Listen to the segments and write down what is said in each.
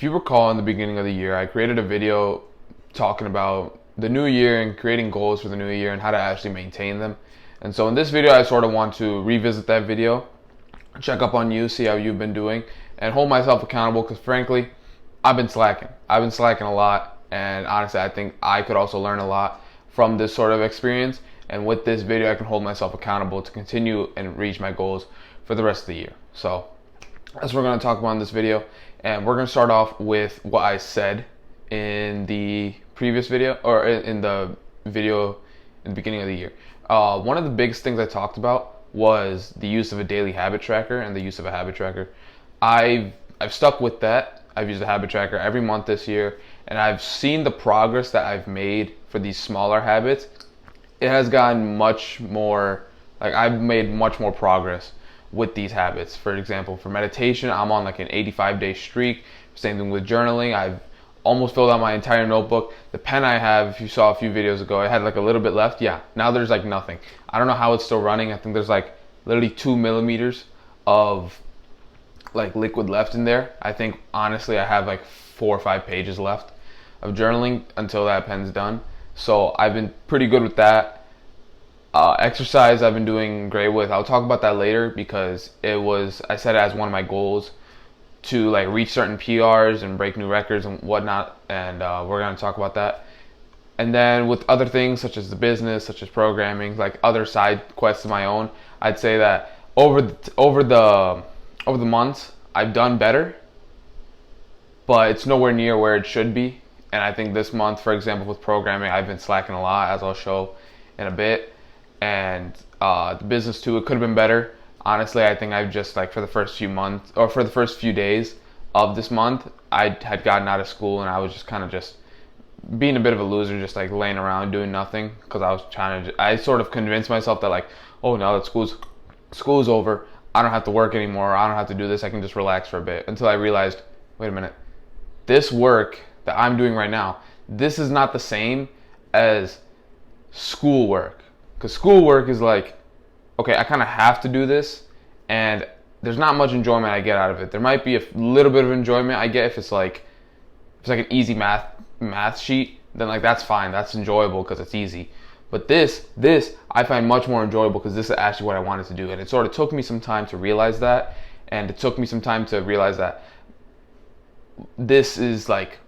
If you recall, in the beginning of the year, I created a video talking about the new year and creating goals for the new year and how to actually maintain them. And so in this video, I sort of want to revisit that video, check up on you, see how you've been doing, and hold myself accountable because frankly, I've been slacking. I've been slacking a lot, and honestly, I think I could also learn a lot from this sort of experience. And with this video, I can hold myself accountable to continue and reach my goals for the rest of the year. So that's what we're going to talk about in this video. And we're going to start off with what I said in the previous video, or in the video in the beginning of the year. One of the biggest things I talked about was the use of a daily habit tracker and the use of a habit tracker. I've stuck with that. I've used a habit tracker every month this year, and I've seen the progress that I've made for these smaller habits. It has gotten much more, like I've made much more progress with these habits. For example, for meditation, I'm on like an 85-day streak. Same thing with journaling. I've almost filled out my entire notebook. The pen I have, if you saw a few videos ago, I had like a little bit left. Yeah, now there's like nothing. I don't know how it's still running. I think there's like literally 2 millimeters of like liquid left in there. I think honestly I have like 4 or 5 pages left of journaling until that pen's done. So I've been pretty good with that. Exercise I've been doing great with. I'll talk about that later because I set it as one of my goals to like reach certain PRs and break new records and whatnot, and we're going to talk about that. And then with other things such as the business, such as programming, like other side quests of my own, I'd say that over the months I've done better, but it's nowhere near where it should be. And I think this month, for example, with programming, I've been slacking a lot, as I'll show in a bit. And the business too, it could have been better. Honestly, I think I've just like for the first few days of this month, I had gotten out of school and I was just kind of just being a bit of a loser, just like laying around doing nothing because I sort of convinced myself that like, oh, now that school's over, I don't have to work anymore. I don't have to do this. I can just relax for a bit, until I realized, wait a minute, this work that I'm doing right now, this is not the same as school work. Because schoolwork is like, okay, I kind of have to do this, and there's not much enjoyment I get out of it. There might be a little bit of enjoyment I get if it's like an easy math sheet, then like that's fine, that's enjoyable because it's easy. But this I find much more enjoyable because this is actually what I wanted to do, and it sort of took me some time to realize that, and it took me some time to realize that this is like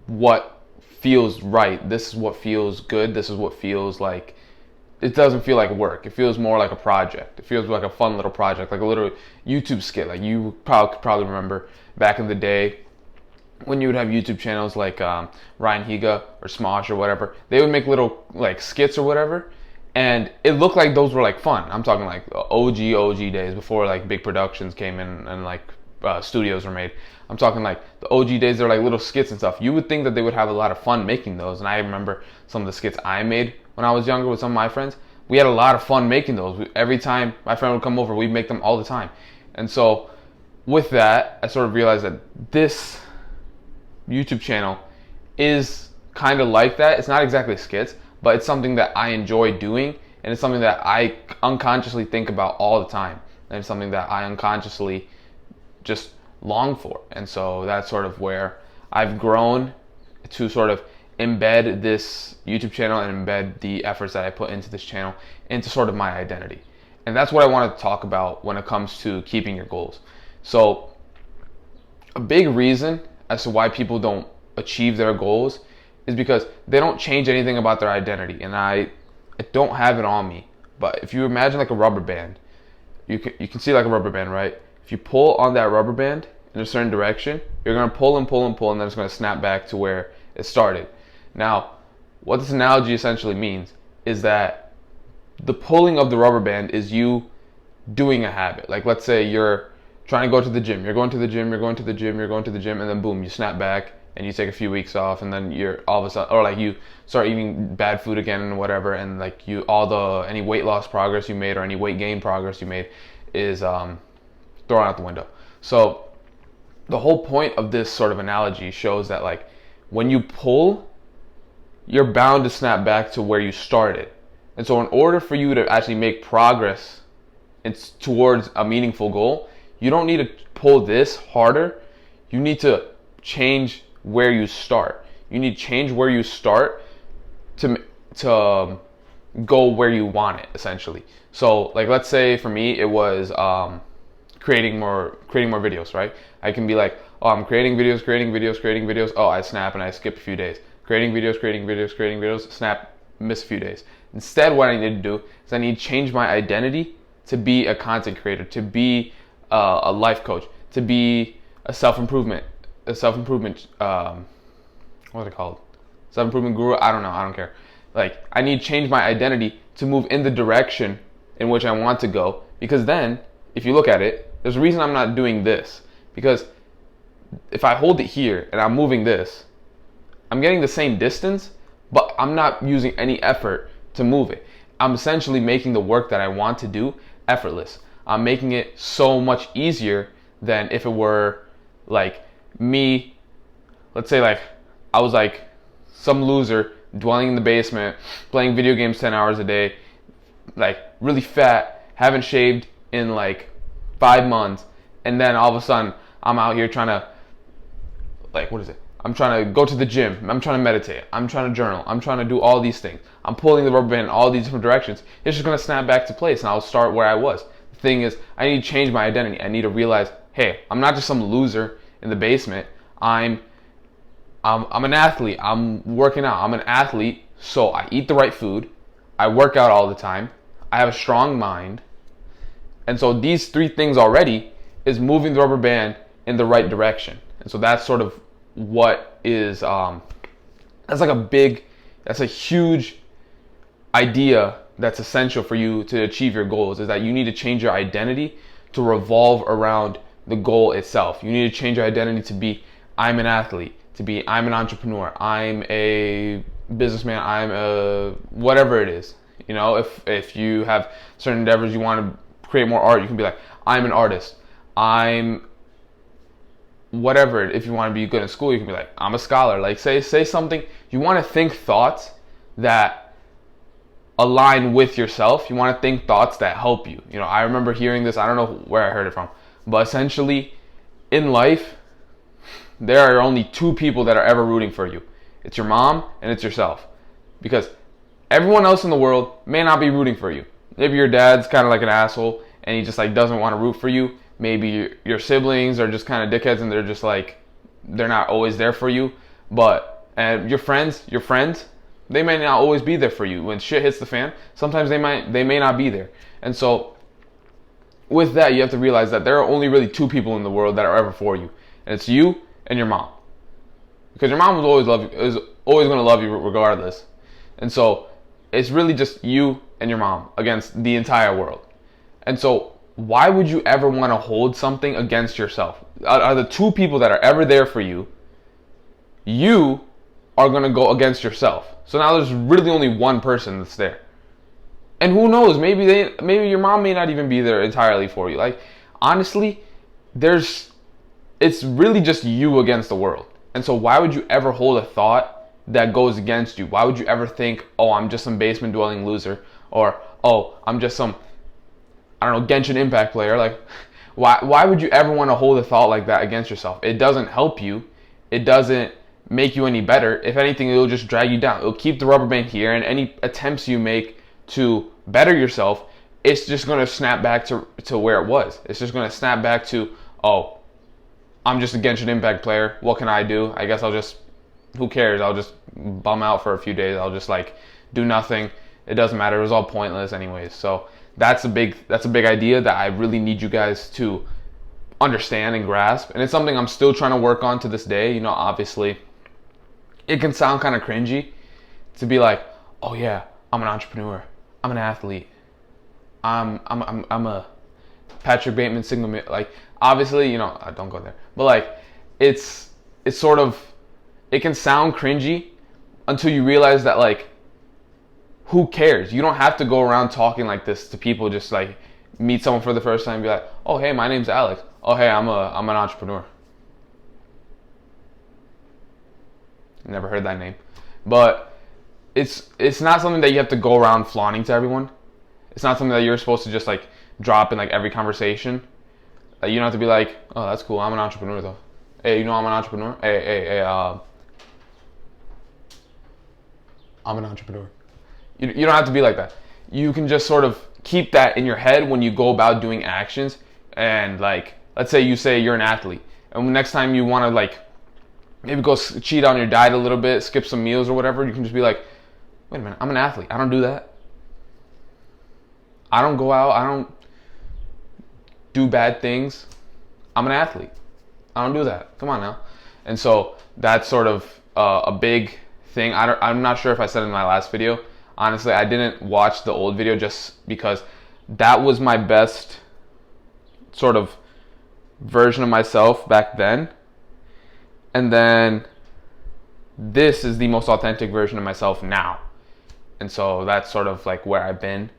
what feels right. This is what feels good. This is what feels like. It doesn't feel like work. It feels more like a project. It feels like a fun little project, like a little YouTube skit. Like you probably remember back in the day when you would have YouTube channels like Ryan Higa or Smosh or whatever. They would make little like skits or whatever, and it looked like those were like fun. I'm talking like OG days before like big productions came in and like studios were made. I'm talking like the OG days. They're like little skits and stuff. You would think that they would have a lot of fun making those, and I remember some of the skits I made when I was younger with some of my friends. We had a lot of fun making those. Every time my friend would come over, we'd make them all the time. And so with that, I sort of realized that this YouTube channel is kind of like that. It's not exactly skits, but it's something that I enjoy doing, and it's something that I unconsciously think about all the time, and it's something that I unconsciously just long for. And so that's sort of where I've grown to sort of embed this YouTube channel and embed the efforts that I put into this channel into sort of my identity. And that's what I want to talk about when it comes to keeping your goals. So a big reason as to why people don't achieve their goals is because they don't change anything about their identity. And I don't have it on me, but if you imagine like a rubber band, you can see like a rubber band, right? If you pull on that rubber band in a certain direction, you're going to pull and pull and pull, and then it's going to snap back to where it started. Now, what this analogy essentially means is that the pulling of the rubber band is you doing a habit. Like let's say you're trying to go to the gym. You're going to the gym, you're going to the gym, you're going to the gym, and then boom, you snap back and you take a few weeks off, and then you're all of a sudden, or like you start eating bad food again and whatever, and like any weight loss progress you made or any weight gain progress you made is thrown out the window. So the whole point of this sort of analogy shows that like when you pull, you're bound to snap back to where you started. And so in order for you to actually make progress towards a meaningful goal, you don't need to pull this harder. You need to change where you start. You need to change where you start to go where you want it, essentially. So like, let's say for me it was creating more videos, right? I can be like, oh, I'm creating videos. Oh, I snap and I skip a few days. Creating videos, snap, miss a few days. Instead, what I need to do is I need to change my identity to be a content creator, to be a life coach, to be a self-improvement, what are they called? Self-improvement guru? I don't know, I don't care. Like, I need to change my identity to move in the direction in which I want to go, because then, if you look at it, there's a reason I'm not doing this. Because if I hold it here and I'm moving this, I'm getting the same distance, but I'm not using any effort to move it. I'm essentially making the work that I want to do effortless. I'm making it so much easier than if it were like me, let's say like I was like some loser dwelling in the basement, playing video games 10 hours a day, like really fat, haven't shaved in like 5 months, and then all of a sudden I'm out here trying to, like, what is it? I'm trying to go to the gym. I'm trying to meditate. I'm trying to journal. I'm trying to do all these things. I'm pulling the rubber band in all these different directions. It's just going to snap back to place, and I'll start where I was. The thing is, I need to change my identity. I need to realize, hey, I'm not just some loser in the basement. I'm an athlete. I'm working out. I'm an athlete, so I eat the right food. I work out all the time. I have a strong mind. And so these 3 things already is moving the rubber band in the right direction. And so that's sort of what is, that's a huge idea that's essential for you to achieve your goals, is that you need to change your identity to revolve around the goal itself. You need to change your identity to be, I'm an athlete, to be, I'm an entrepreneur, I'm a businessman, I'm a whatever it is. You know, if you have certain endeavors, you want to create more art, you can be like, I'm an artist, I'm whatever. If you want to be good in school, you can be like, I'm a scholar. Like, say something. You want to think thoughts that align with yourself. You want to think thoughts that help you. You know, I remember hearing this, I don't know where I heard it from, but essentially in life there are only 2 people that are ever rooting for you. It's your mom and it's yourself. Because everyone else in the world may not be rooting for you. Maybe your dad's kind of like an asshole and he just like doesn't want to root for you. Maybe your siblings are just kind of dickheads and they're just like, they're not always there for you. And your friends, they may not always be there for you. When shit hits the fan, sometimes they may not be there. And so with that, you have to realize that there are only really 2 people in the world that are ever for you. And it's you and your mom. Because your mom is always going to love you regardless. And so it's really just you and your mom against the entire world. And so why would you ever want to hold something against yourself? Out of the 2 people that are ever there for you, you are going to go against yourself. So now there's really only one person that's there. And who knows, maybe your mom may not even be there entirely for you. Like, honestly, it's really just you against the world. And so why would you ever hold a thought that goes against you? Why would you ever think, oh, I'm just some basement dwelling loser, or oh, I'm just some, I don't know, Genshin Impact player? Like, why would you ever want to hold a thought like that against yourself? It doesn't help you. It doesn't make you any better. If anything, it'll just drag you down. It'll keep the rubber band here, and any attempts you make to better yourself, it's just going to snap back to where it was. It's just going to snap back to, oh, I'm just a Genshin Impact player. What can I do? I guess who cares? I'll just bum out for a few days. I'll just like do nothing. It doesn't matter. It was all pointless anyways. So that's a big idea that I really need you guys to understand and grasp. And it's something I'm still trying to work on to this day. You know, obviously it can sound kind of cringy to be like, oh yeah, I'm an entrepreneur, I'm an athlete, I'm a Patrick Bateman single, like, obviously, you know, don't go there, but like, it's sort of, it can sound cringy until you realize that, like, who cares? You don't have to go around talking like this to people. Just like meet someone for the first time and be like, oh hey, my name's Alex. Oh hey, I'm an entrepreneur. Never heard that name. But it's not something that you have to go around flaunting to everyone. It's not something that you're supposed to just like drop in like every conversation. You don't have to be like, oh, that's cool, I'm an entrepreneur though. Hey, you know I'm an entrepreneur. Hey, I'm an entrepreneur. You don't have to be like that. You can just sort of keep that in your head when you go about doing actions. And like, let's say you say you're an athlete, and next time you want to like maybe go cheat on your diet a little bit, skip some meals or whatever, you can just be like, wait a minute, I'm an athlete. I don't do that. I don't go out. I don't do bad things. I'm an athlete. I don't do that. Come on now. And so that's sort of a big thing. I'm not sure if I said in my last video. Honestly, I didn't watch the old video just because that was my best sort of version of myself back then. And then this is the most authentic version of myself now. And so that's sort of like where I've been.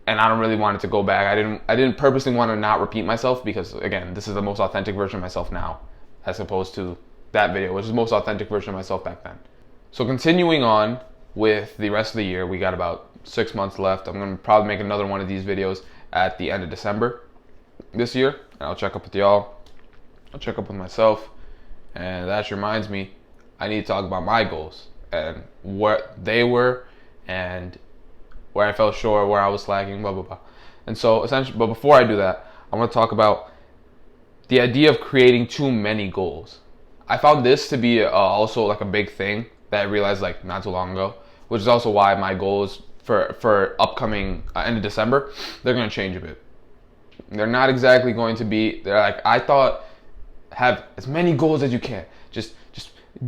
And I don't really want it to go back. I didn't purposely want to not repeat myself because again, this is the most authentic version of myself now, as opposed to that video, which is the most authentic version of myself back then. So continuing on with the rest of the year, we got about 6 months left. I'm gonna probably make another one of these videos at the end of December this year. And I'll check up with y'all. I'll check up with myself. And that reminds me, I need to talk about my goals and what they were and where I fell short, where I was slacking, blah, blah, blah. And so essentially, but before I do that, I want to talk about the idea of creating too many goals. I found this to be also like a big thing that I realized like not too long ago, which is also why my goals for upcoming end of December, they're going to change a bit. They're not exactly going to be, they're like, I thought have as many goals as you can. Just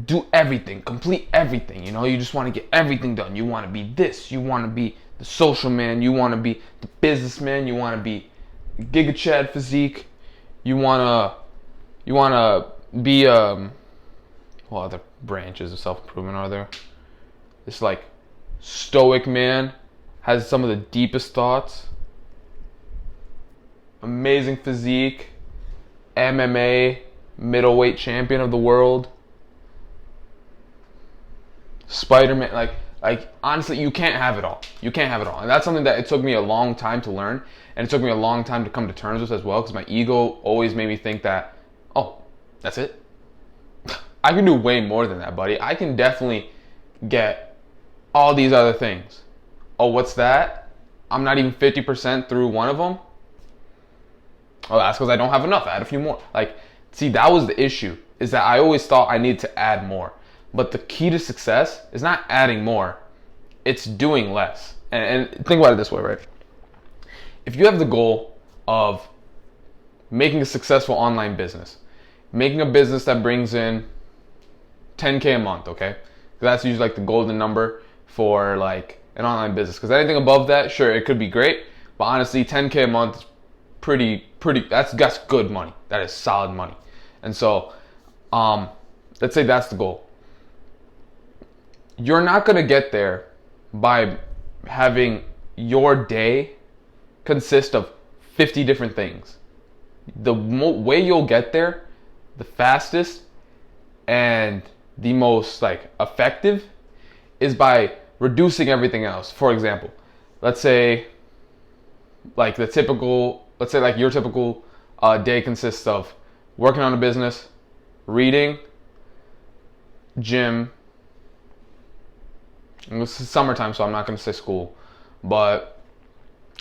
do everything, complete everything. You know, you just want to get everything done. You want to be this, you want to be the social man, you want to be the businessman, you want to be Giga Chad physique, you want to be what other branches of self-improvement are there? This like stoic man has some of the deepest thoughts, amazing physique, MMA middleweight champion of the world, Spider-Man, like honestly, you can't have it all. You can't have it all. And that's something that it took me a long time to learn, and it took me a long time to come to terms with as well, because my ego always made me think that, oh, that's it? I can do way more than that, buddy. I can definitely get all these other things. Oh, what's that? I'm not even 50% through one of them? Oh, that's because I don't have enough. Add a few more. Like, see, that was the issue, is that I always thought I needed to add more. But the key to success is not adding more, it's doing less. And think about it this way, right? If you have the goal of making a successful online business, making a business that brings in 10K a month, okay? That's usually like the golden number for like an online business. Because anything above that, sure, it could be great. But honestly, 10K a month is pretty, that's good money. That is solid money. And so, let's say that's the goal. You're not going to get there by having your day consist of 50 different things. The way you'll get there, the fastest and the most like effective, is by reducing everything else. For example, let's say like your typical day consists of working on a business, reading, gym. And this is summertime, so I'm not going to say school, but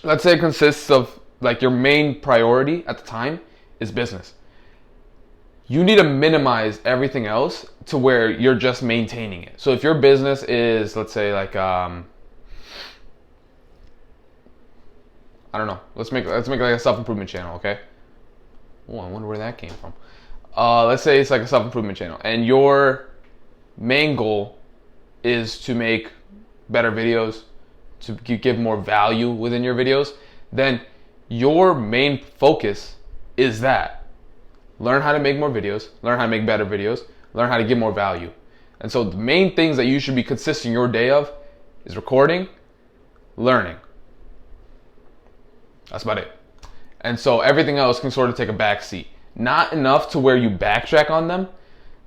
let's say it consists of like your main priority at the time is business. You need to minimize everything else to where you're just maintaining it. So if your business is, let's say like I don't know, let's make like a self-improvement channel, okay? Oh, I wonder where that came from. Let's say it's like a self-improvement channel, and your main goal is to make better videos, to give more value within your videos, then your main focus is that. Learn how to make more videos, learn how to make better videos, learn how to give more value. And so the main things that you should be consisting your day of is recording, learning. That's about it. And so everything else can sort of take a back seat. Not enough to where you backtrack on them,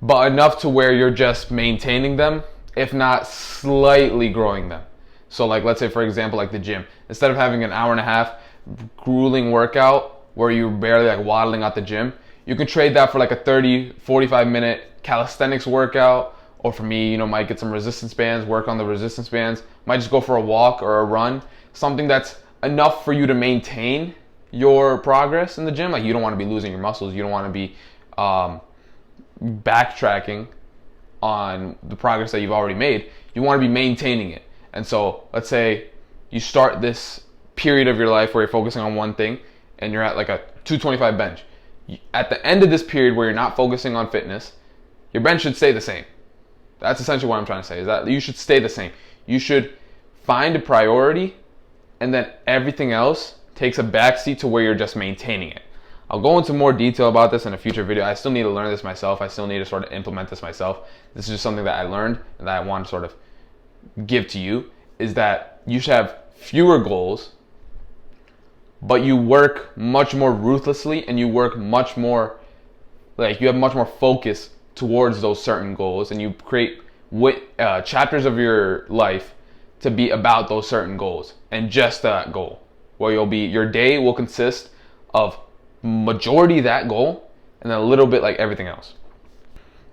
but enough to where you're just maintaining them, if not slightly growing them. So like, let's say for example, like the gym, instead of having an hour and a half grueling workout where you're barely like waddling out the gym, You can trade that for like a 30, 45 minute calisthenics workout, or for me, might get some resistance bands, work on the resistance bands, might just go for a walk or a run, something that's enough for you to maintain your progress in the gym. Like, you don't want to be losing your muscles, you don't want to be backtracking on the progress that you've already made. You want to be maintaining it. And so let's say you start this period of your life where you're focusing on one thing and you're at like a 225 bench. At the end of this period where you're not focusing on fitness, your bench should stay the same. That's essentially what I'm trying to say, is that you should stay the same. You should find a priority, and then everything else takes a backseat to where you're just maintaining it. I'll go into more detail about this in a future video. I still need to learn this myself. I still need to sort of implement this myself. This is just something that I learned and that I want to sort of give to you, is that you should have fewer goals, but you work much more ruthlessly, and you work much more, like, you have much more focus towards those certain goals, and you create chapters of your life to be about those certain goals and just that goal, where your day will consist of majority that goal and then a little bit like everything else.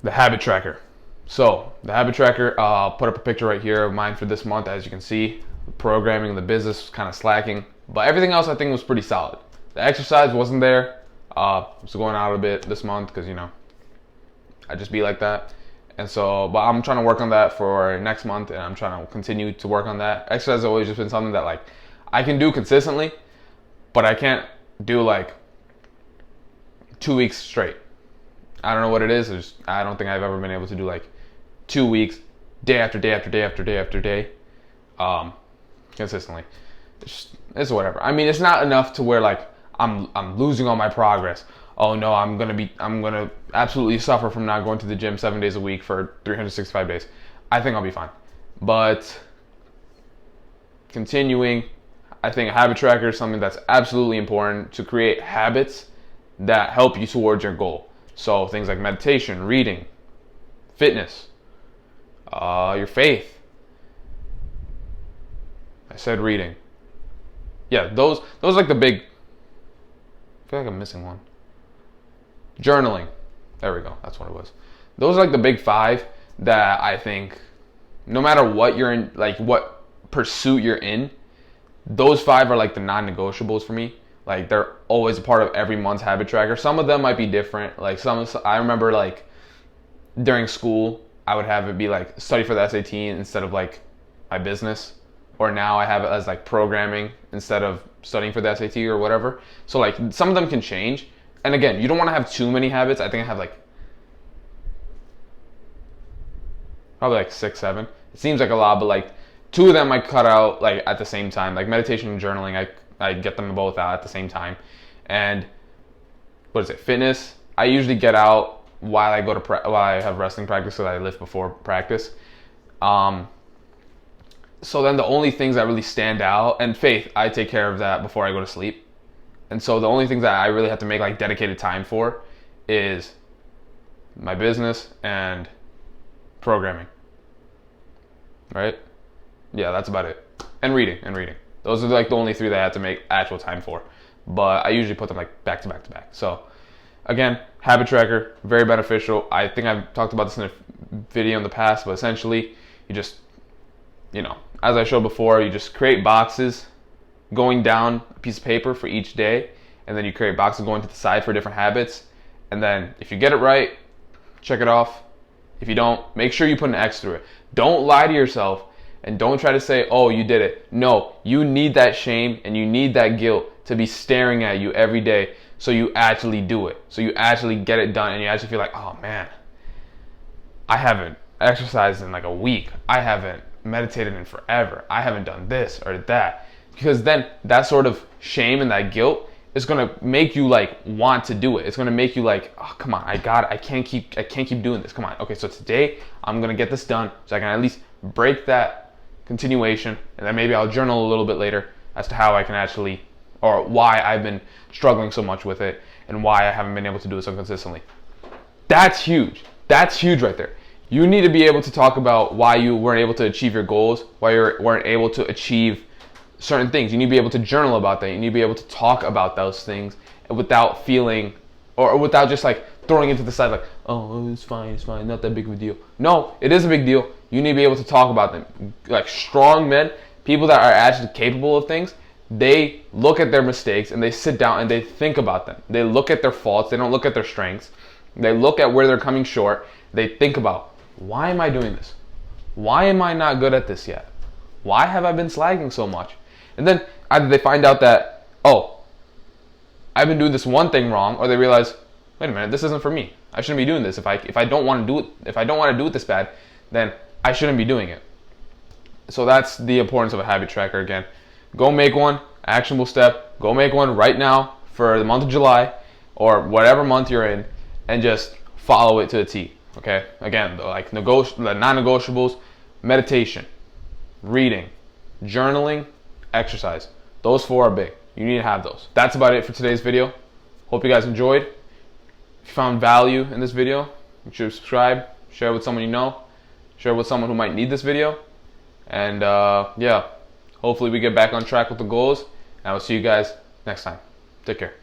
The habit tracker. So the habit tracker, I'll put up a picture right here of mine for this month. As you can see, the programming, the business was kind of slacking, but everything else I think was pretty solid. The exercise wasn't there. I was going out a bit this month because I just be like that. And so, but I'm trying to work on that for next month, and I'm trying to continue to work on that. Exercise has always just been something that like I can do consistently, but I can't do like 2 weeks straight. I don't know what it is. I don't think I've ever been able to do like 2 weeks, day after day after day after day after day, consistently. It's whatever. I mean, it's not enough to where like I'm losing all my progress. Oh no, I'm gonna absolutely suffer from not going to the gym 7 days a week for 365 days. I think I'll be fine. But continuing, I think a habit tracker is something that's absolutely important to create habits that help you towards your goal. So things like meditation, reading, fitness, your faith. I said reading. Yeah, those are like the big. I feel like I'm missing one. Journaling. There we go. That's what it was. Those are like the big 5 that I think, no matter what you're in, like what pursuit you're in, those 5 are like the non-negotiables for me. Like, they're always a part of every month's habit tracker. Some of them might be different. Like I remember like during school, I would have it be like study for the SAT instead of like my business. Or now I have it as like programming instead of studying for the SAT or whatever. So like some of them can change. And again, you don't want to have too many habits. I think I have like probably like 6, 7. It seems like a lot, but like 2 of them I cut out like at the same time. Like meditation and journaling, I get them both out at the same time. And what is it? Fitness, I usually get out while I go to while I have wrestling practice, so that I lift before practice. So then the only things that really stand out, and faith, I take care of that before I go to sleep. And so the only things that I really have to make like dedicated time for is my business and programming. Right? Yeah, that's about it. And reading. Those are like the only 3 that I have to make actual time for. But I usually put them like back to back to back. So again, habit tracker, very beneficial. I think I've talked about this in a video in the past, but essentially you just, as I showed before, you just create boxes going down a piece of paper for each day, and then you create boxes going to the side for different habits. And then if you get it right, check it off. If you don't, make sure you put an X through it. Don't lie to yourself, and don't try to say, oh, you did it. No, you need that shame and you need that guilt to be staring at you every day, so you actually do it. So you actually get it done, and you actually feel like, oh man, I haven't exercised in like a week. I haven't meditated in forever. I haven't done this or that. Because then that sort of shame and that guilt is gonna make you like want to do it. It's gonna make you like, oh come on, I can't keep doing this. Come on. Okay, so today I'm gonna get this done so I can at least break that continuation, and then maybe I'll journal a little bit later as to how I can actually, or why I've been struggling so much with it and why I haven't been able to do it so consistently. That's huge. That's huge right there. You need to be able to talk about why you weren't able to achieve your goals, why you weren't able to achieve certain things. You need to be able to journal about that. You need to be able to talk about those things without feeling or without just like throwing it to the side like, oh, it's fine, not that big of a deal. No, it is a big deal. You need to be able to talk about them. Like strong men, people that are actually capable of things, they look at their mistakes and they sit down and they think about them. They look at their faults. They don't look at their strengths. They look at where they're coming short. They think about, why am I doing this? Why am I not good at this yet? Why have I been slagging so much? And then either they find out that, oh, I've been doing this one thing wrong, or they realize, wait a minute, this isn't for me. I shouldn't be doing this. If I don't want to do it, if I don't want to do it this bad, then I shouldn't be doing it. So that's the importance of a habit tracker. Again, go make one, actionable step. Go make one right now for the month of July or whatever month you're in, and just follow it to a T. Okay. Again, like the non-negotiables: meditation, reading, journaling, exercise. Those 4 are big. You need to have those. That's about it for today's video. Hope you guys enjoyed. If you found value in this video, make sure to subscribe, share it with someone you know, share it with someone who might need this video. And yeah, hopefully we get back on track with the goals. And I will see you guys next time. Take care.